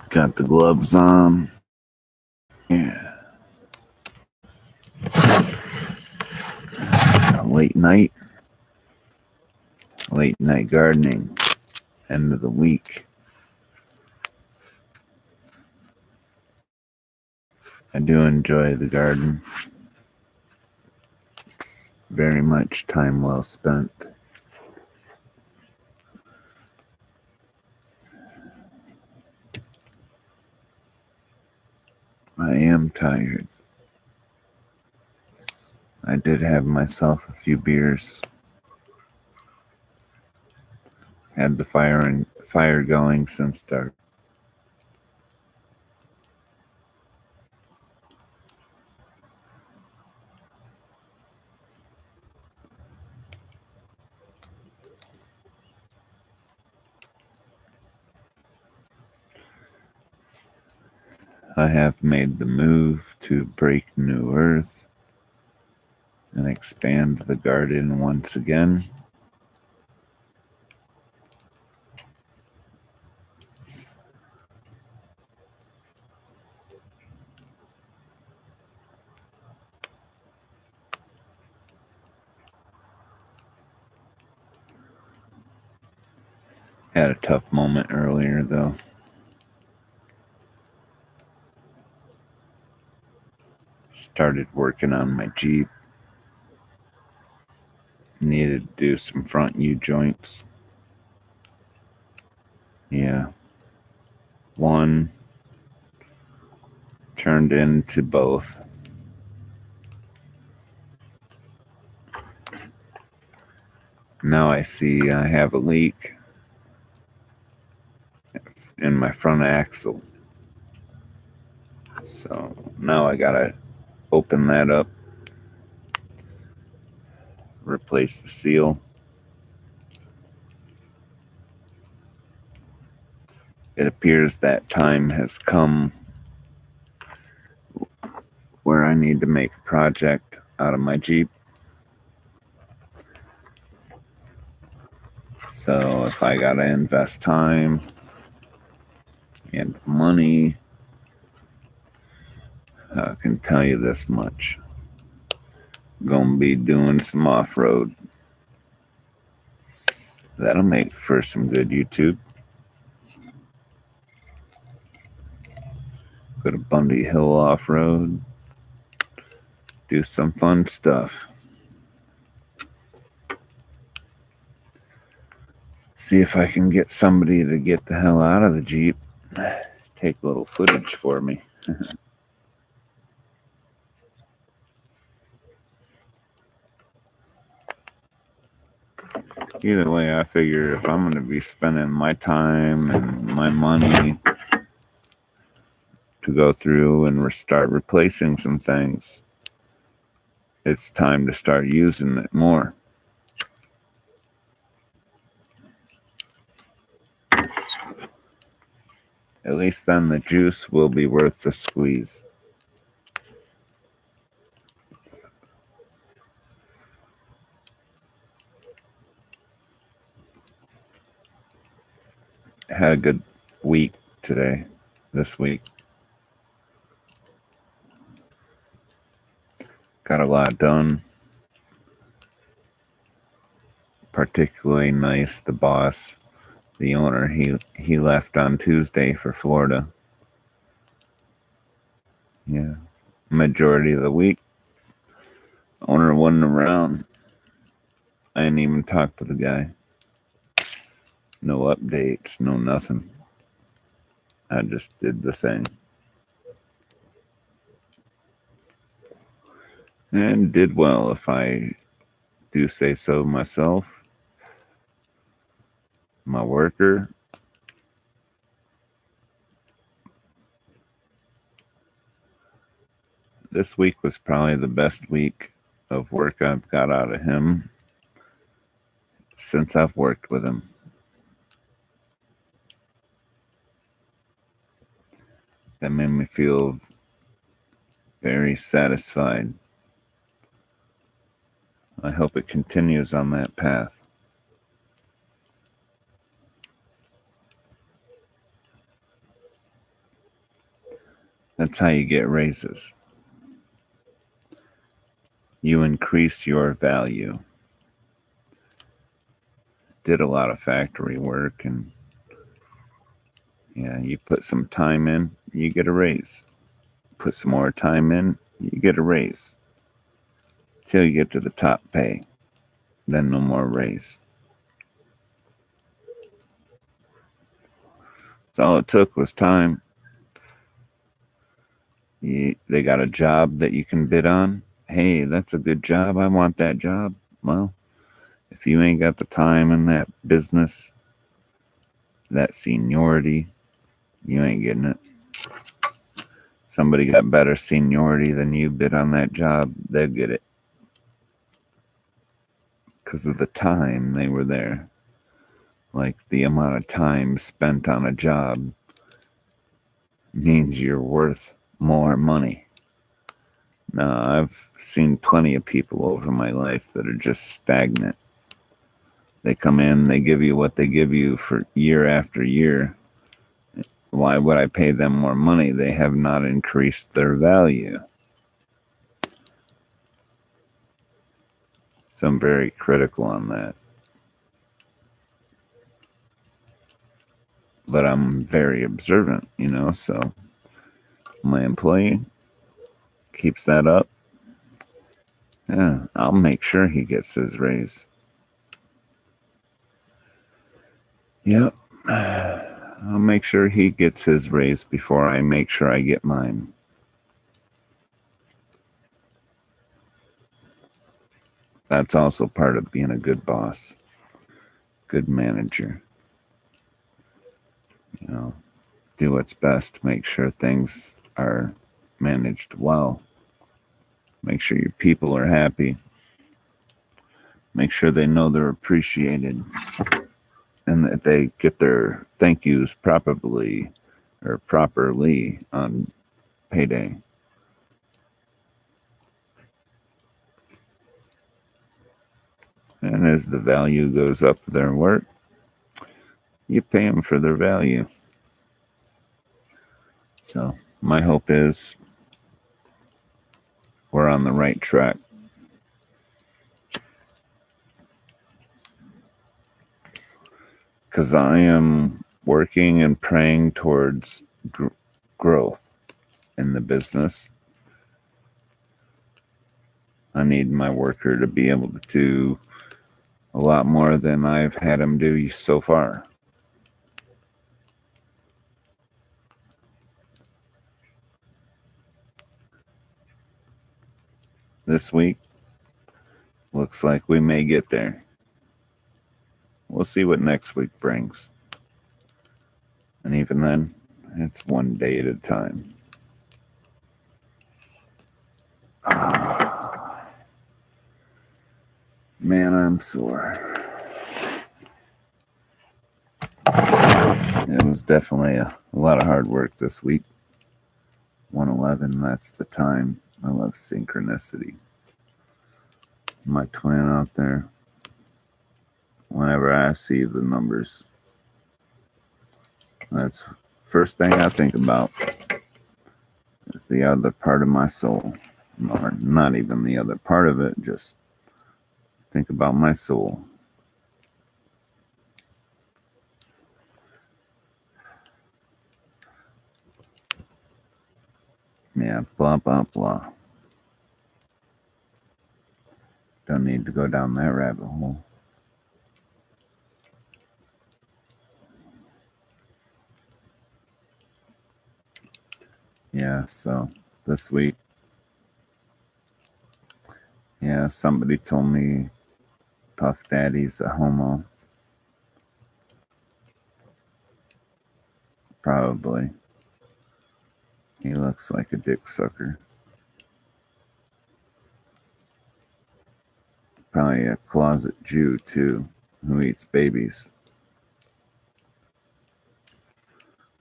Got the gloves on. Yeah. Late night gardening. End of the week. I do enjoy the garden. It's very much time well spent. I am tired. I did have myself a few beers. Had the fire going since dark. I have made the move to break new earth and expand the garden once again. Had a tough moment earlier though. Started working on my Jeep. Needed to do some front U-joints. Yeah. One turned into both. Now I see I have a leak in my front axle. So now I gotta open that up, replace the seal. It appears that time has come where I need to make a project out of my Jeep. So if I gotta invest time and money, I can tell you this much. Gonna be doing some off-road. That'll make for some good YouTube. Go to Bundy Hill off-road. Do some fun stuff. See if I can get somebody to get the hell out of the Jeep. Take a little footage for me. Either way, I figure if I'm going to be spending my time and my money to go through and start replacing some things, it's time to start using it more. At least then the juice will be worth the squeeze. I had a good week this week. Got a lot done. Particularly nice, the boss, the owner, he left on Tuesday for Florida. Yeah. Majority of the week, owner wasn't around. I didn't even talk to the guy. No updates, no nothing. I just did the thing. And did well, if I do say so myself. My worker. This week was probably the best week of work I've got out of him since I've worked with him. That made me feel very satisfied. I hope it continues on that path. That's how you get raises. You increase your value. Did a lot of factory work, and yeah, you put some time in, you get a raise. Put some more time in, you get a raise. Till you get to the top pay, then no more raise. So all it took was time. They got a job that you can bid on. Hey, that's a good job. I want that job. Well, if you ain't got the time in that business, that seniority, you ain't getting it. Somebody got better seniority than you bid on that job, they'll get it. Because of the time they were there. Like the amount of time spent on a job means you're worth more money. Now, I've seen plenty of people over my life that are just stagnant. They come in, they give you what they give you for year after year. Why would I pay them more money? They have not increased their value. So I'm very critical on that. But I'm very observant, so my employee keeps that up. Yeah, I'll make sure he gets his raise. Yep. I'll make sure he gets his raise before I make sure I get mine. That's also part of being a good boss, good manager. Do what's best to make sure things are managed well. Make sure your people are happy. Make sure they know they're appreciated and that they get their thank yous properly on payday. And as the value goes up of their work, you pay them for their value. So my hope is we're on the right track. Because I am working and praying towards growth in the business. I need my worker to be able to do a lot more than I've had him do so far. This week, looks like we may get there. We'll see what next week brings. And even then, it's one day at a time. Man, I'm sore. It was definitely a lot of hard work this week. 111, that's the time. I love synchronicity. My twin out there. Whenever I see the numbers, that's first thing I think about is the other part of my soul. Or not even the other part of it, just think about my soul. Yeah, blah, blah, blah. Don't need to go down that rabbit hole. Yeah, so this week, somebody told me Puff Daddy's a homo. Probably. He looks like a dick sucker. Probably a closet Jew, too, who eats babies.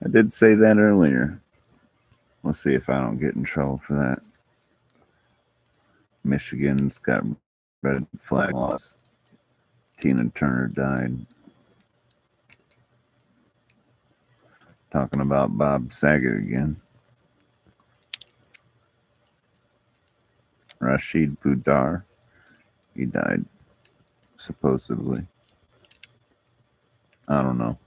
I did say that earlier. We'll see if I don't get in trouble for that. Michigan's got red flag laws. Tina Turner died. Talking about Bob Saget again. Rashid Budar. He died, supposedly. I don't know.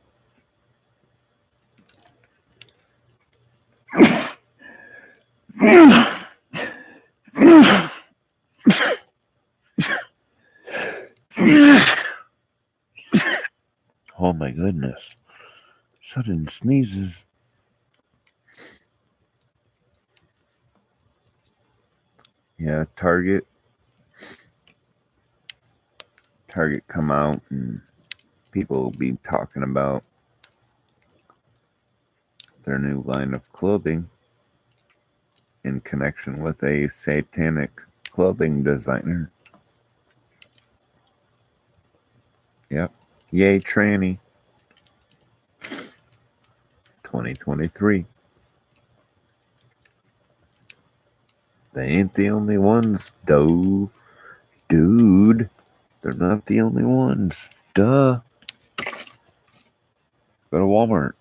Oh my goodness. Sudden sneezes. Yeah, Target come out and people will be talking about their new line of clothing in connection with a satanic clothing designer. Yep. Yay, tranny. 2023. They ain't the only ones, though. Dude. They're not the only ones. Duh. Go to Walmart.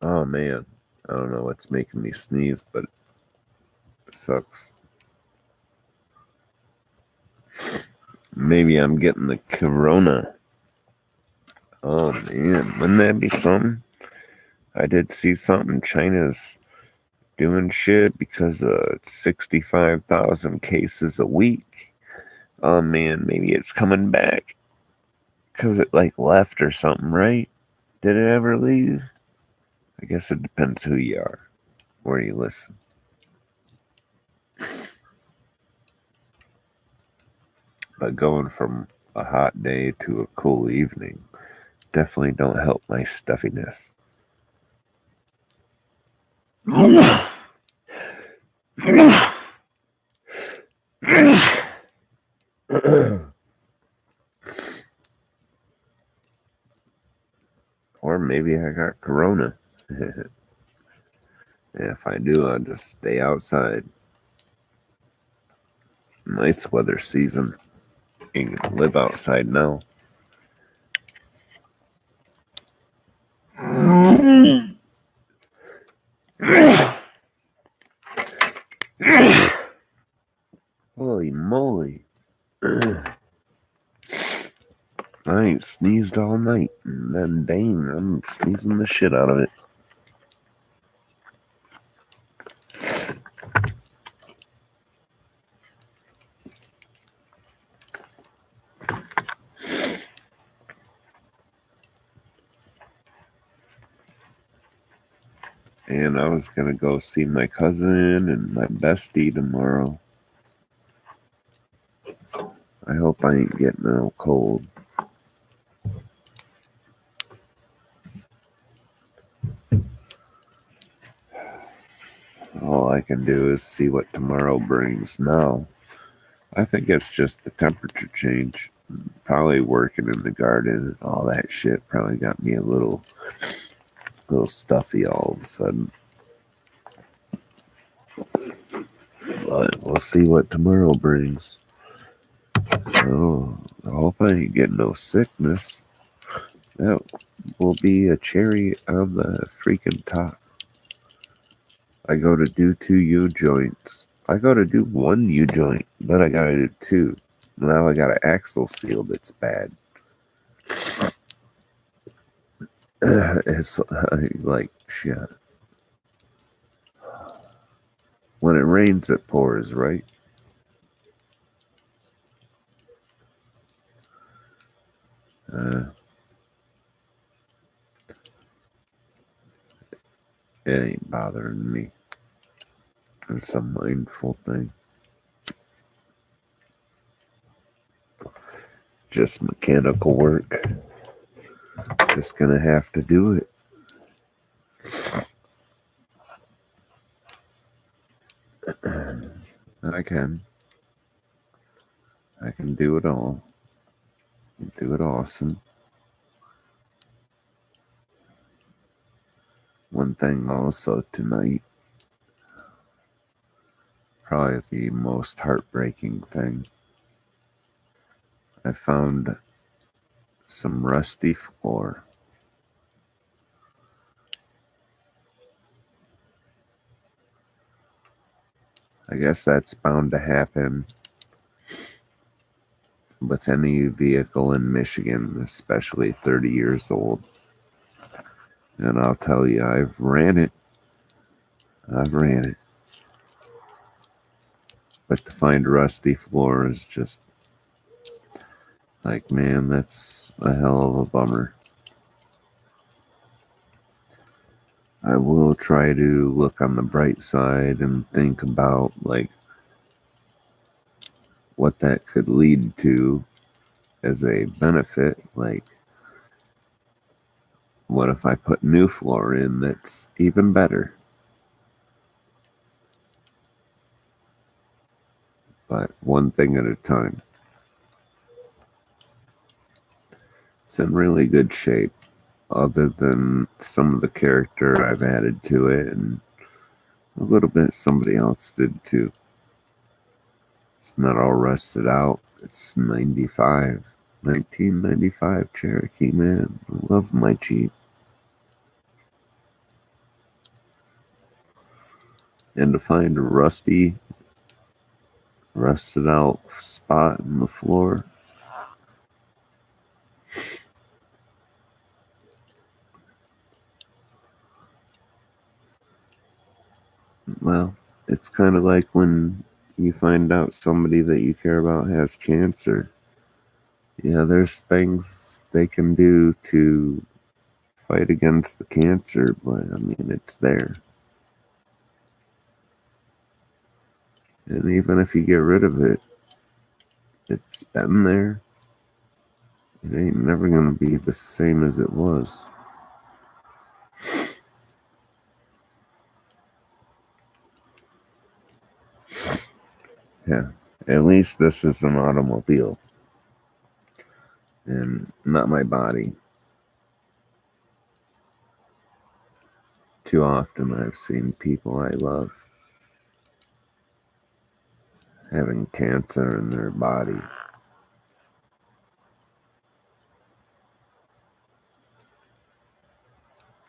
Oh man. I don't know what's making me sneeze, but it sucks. Maybe I'm getting the corona. Oh man, wouldn't that be something? I did see something. China's doing shit because of 65,000 cases a week. Oh man, maybe it's coming back. Because it like left or something, right? Did it ever leave? I guess it depends who you are, where you listen. But going from a hot day to a cool evening definitely don't help my stuffiness. Or maybe I got corona. If I do, I'll just stay outside. Nice weather season. You can live outside now. Holy moly. I ain't sneezed all night, and then dang, I'm sneezing the shit out of it. And I was gonna go see my cousin and my bestie tomorrow. I hope I ain't getting no cold. All I can do is see what tomorrow brings now. I think it's just the temperature change. Probably working in the garden and all that shit probably got me a little stuffy all of a sudden. But we'll see what tomorrow brings. Oh, I hope I ain't getting no sickness. That will be a cherry on the freaking top. I go to do 2 U-joints. I go to do 1 U-joint, then I gotta do 2. Now I got an axle seal that's bad. It's like shit. When it rains, it pours, right? It ain't bothering me. It's a mindful thing. Just mechanical work. Just gonna have to do it. I can do it all. Do it awesome. One thing also tonight, probably the most heartbreaking thing. I found some rusty floor. I guess that's bound to happen with any vehicle in Michigan, especially 30 years old. And I'll tell you, I've ran it. But to find a rusty floor is just like, man, that's a hell of a bummer. I will try to look on the bright side and think about, like, what that could lead to as a benefit. Like, what if I put new floor in that's even better? But one thing at a time. It's in really good shape, other than some of the character I've added to it, and a little bit somebody else did too. It's not all rusted out. It's 1995 Cherokee, man. I love my Jeep. And to find a rusted out spot in the floor, well, it's kind of like when you find out somebody that you care about has cancer. Yeah, there's things they can do to fight against the cancer, but I mean, it's there. And even if you get rid of it, it's been there. It ain't never gonna be the same as it was. Yeah, at least this is an automobile and not my body. Too often I've seen people I love having cancer in their body.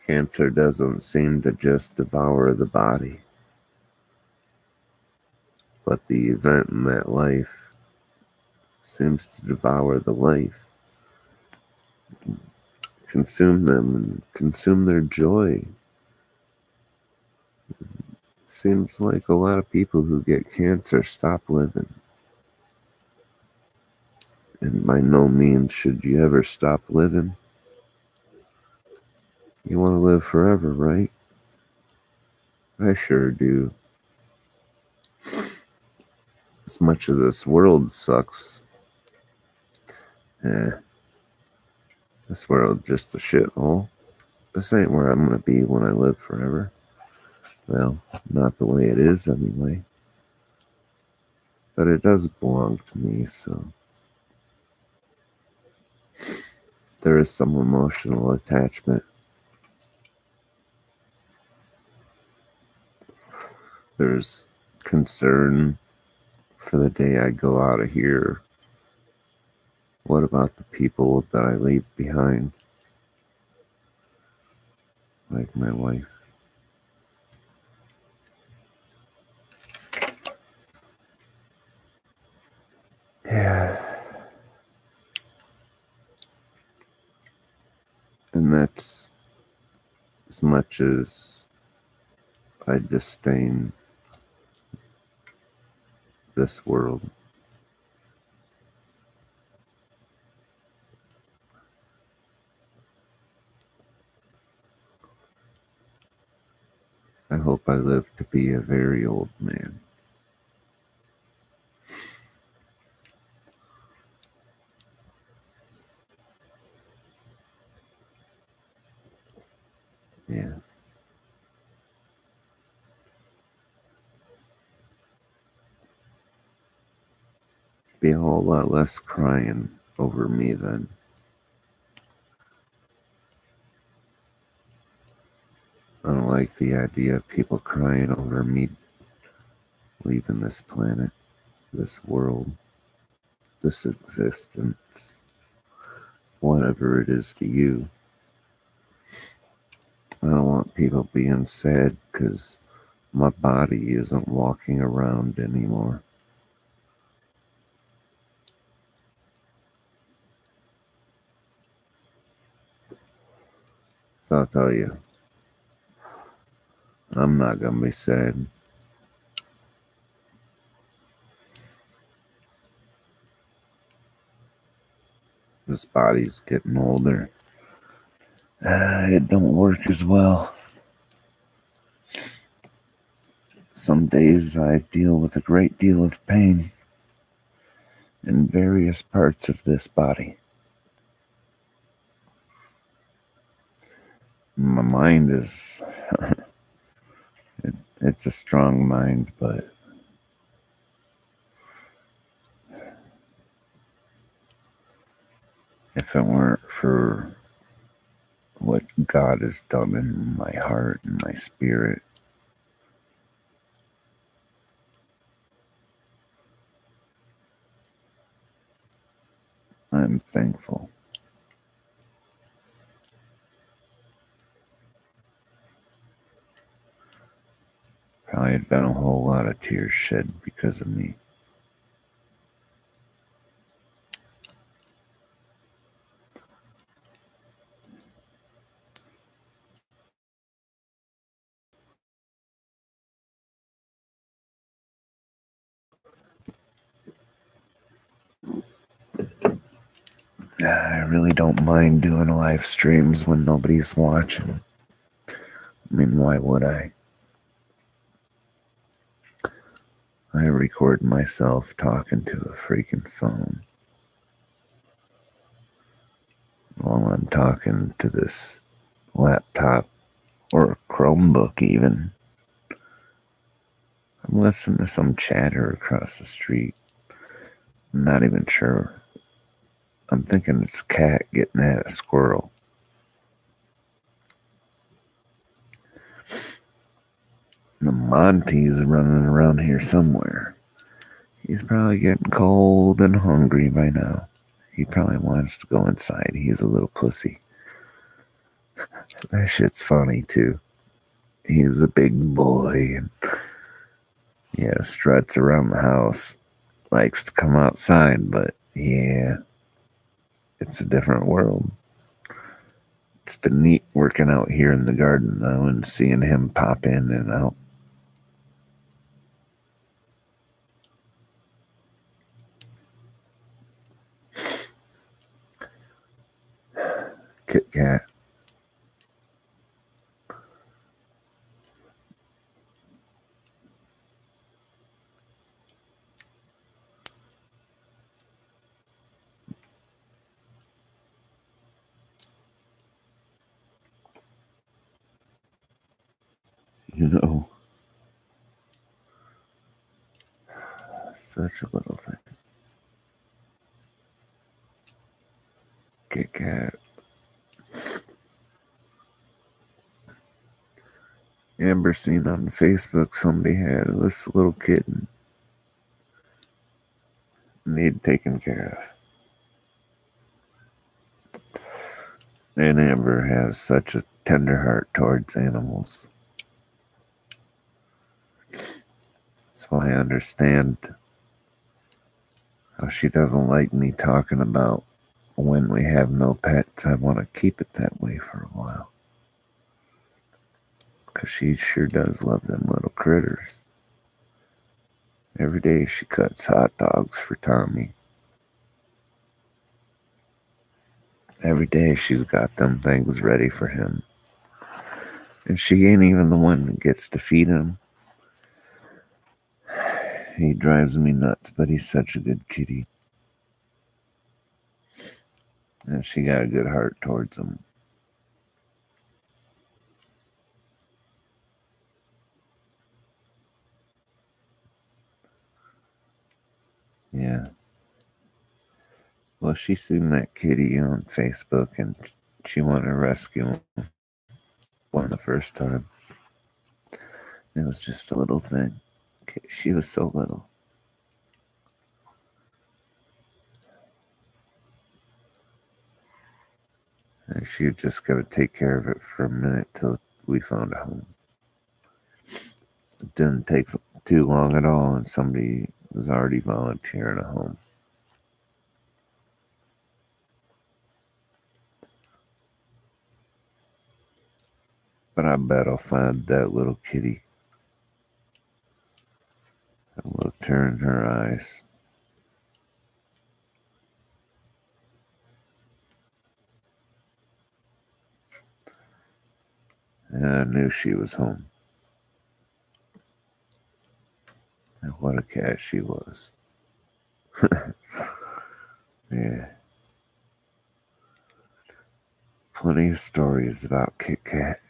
Cancer doesn't seem to just devour the body, but the event in that life seems to devour the life, consume them, and consume their joy. Seems like a lot of people who get cancer stop living. And by no means should you ever stop living. You want to live forever, right? I sure do. As much as this world sucks, this world just a shithole. This ain't where I'm gonna be when I live forever. Well, not the way it is anyway. But it does belong to me, so there is some emotional attachment. There's concern for the day I go out of here. What about the people that I leave behind? Like my wife. Yeah. And that's as much as I disdain this world. I hope I live to be a very old man. Yeah. Be a whole lot less crying over me then. I don't like the idea of people crying over me leaving this planet, this world, this existence. whatever it is to you. I don't want people being sad because my body isn't walking around anymore. So I'll tell you, I'm not going to be sad. This body's getting older. It don't work as well. Some days I deal with a great deal of pain in various parts of this body. My mind is, it's a strong mind, but if it weren't for what God has done in my heart and my spirit, I'm thankful. Probably had been a whole lot of tears shed because of me. I really don't mind doing live streams when nobody's watching. I mean, why would I? I record myself talking to a freaking phone while I'm talking to this laptop or a Chromebook even. I'm listening to some chatter across the street. I'm not even sure. I'm thinking it's a cat getting at a squirrel. The Monty's running around here somewhere. He's probably getting cold and hungry by now. He probably wants to go inside. He's a little pussy. That shit's funny too. He's a big boy and yeah, struts around the house. Likes to come outside, but yeah, it's a different world. It's been neat working out here in the garden though and seeing him pop in and out. Kit Kat. You know, such a little thing. Kit Kat. Amber seen on Facebook somebody had this little kitten need taken care of. And Amber has such a tender heart towards animals. That's why I understand how she doesn't like me talking about when we have no pets. I want to keep it that way for a while. Because she sure does love them little critters. Every day she cuts hot dogs for Tommy. Every day she's got them things ready for him. And she ain't even the one that gets to feed him. He drives me nuts, but he's such a good kitty. And she got a good heart towards him. Yeah. Well, she seen that kitty on Facebook and she wanted to rescue him one the first time. It was just a little thing. She was so little. She just got to take care of it for a minute till we found a home. It didn't take too long at all, and somebody was already volunteering a home. But I bet I'll find that little kitty. I looked her in her eyes. And I knew she was home. And what a cat she was. Yeah. Plenty of stories about Kit Kat.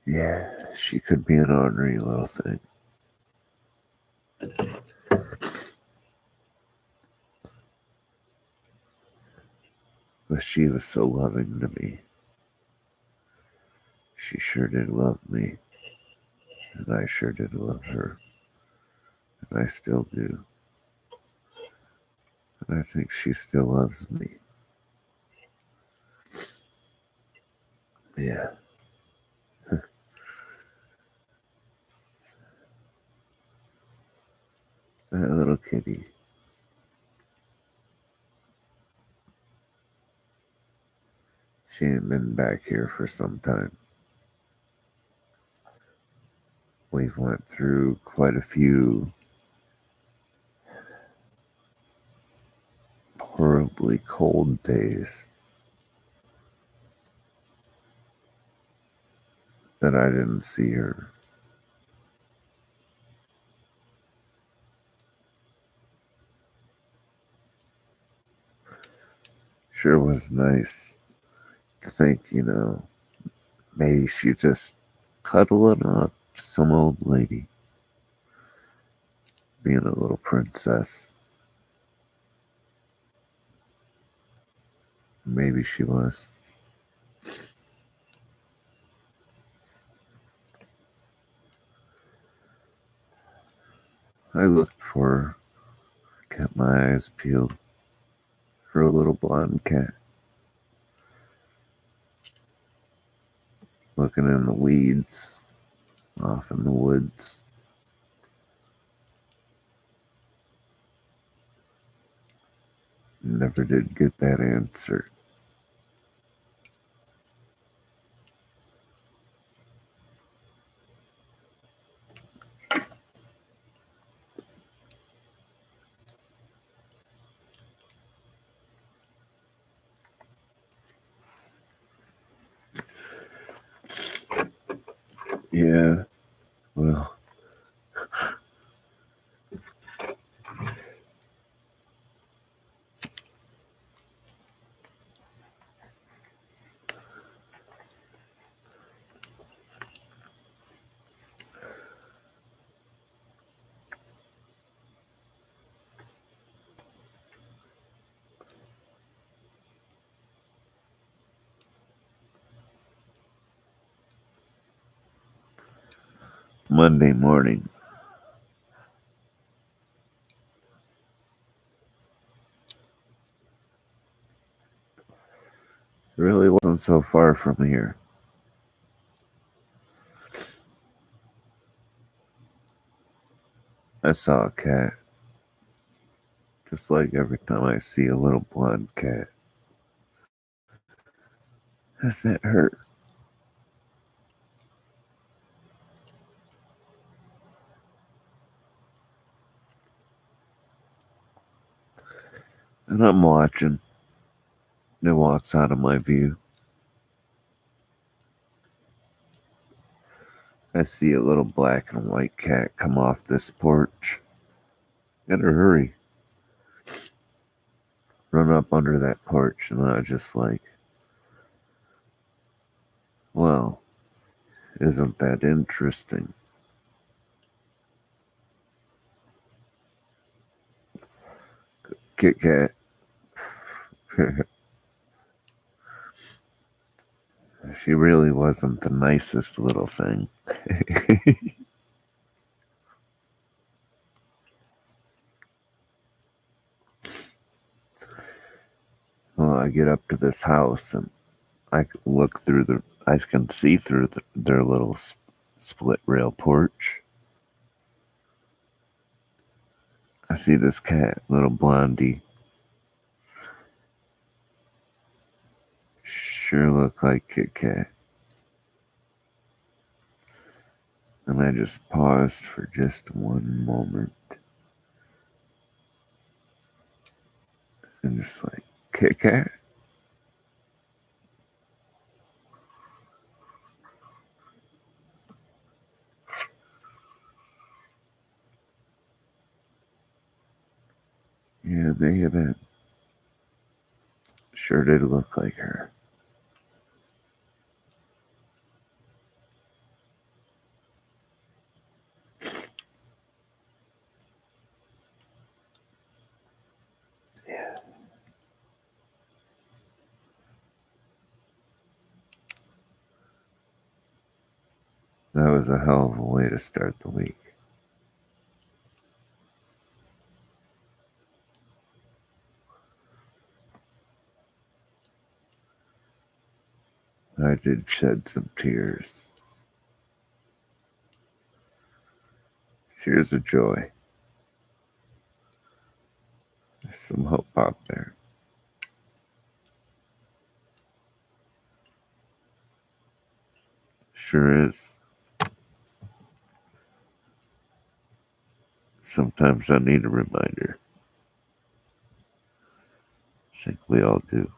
Yeah, she could be an ornery little thing. But she was so loving to me. She sure did love me. And I sure did love her. And I still do. And I think she still loves me. Yeah. That little kitty. She ain't been back here for some time. We've went through quite a few horribly cold days that I didn't see her. Sure was nice to think, maybe she just cuddling up some old lady, being a little princess. Maybe she was. I looked for her, kept my eyes peeled for a little blonde cat. Looking in the weeds, off in the woods. Never did get that answer. Yeah, well, Monday morning. It really wasn't so far from here. I saw a cat. Just like every time I see a little blonde cat. Does that hurt? And I'm watching. It walks out of my view. I see a little black and white cat come off this porch. Gotta hurry. Run up under that porch, and I was just like, well, isn't that interesting? Kit Kat. She really wasn't the nicest little thing. Well, I get up to this house and I look through I can see through their little split rail porch. I see this cat, little blondie. Sure look like Kit Kat. And I just paused for just one moment and just like, Kit Kat? Yeah, it may have been. Sure did look like her. Yeah. That was a hell of a way to start the week. I did shed some tears. Tears of joy. There's some hope out there. Sure is. Sometimes I need a reminder. I think we all do.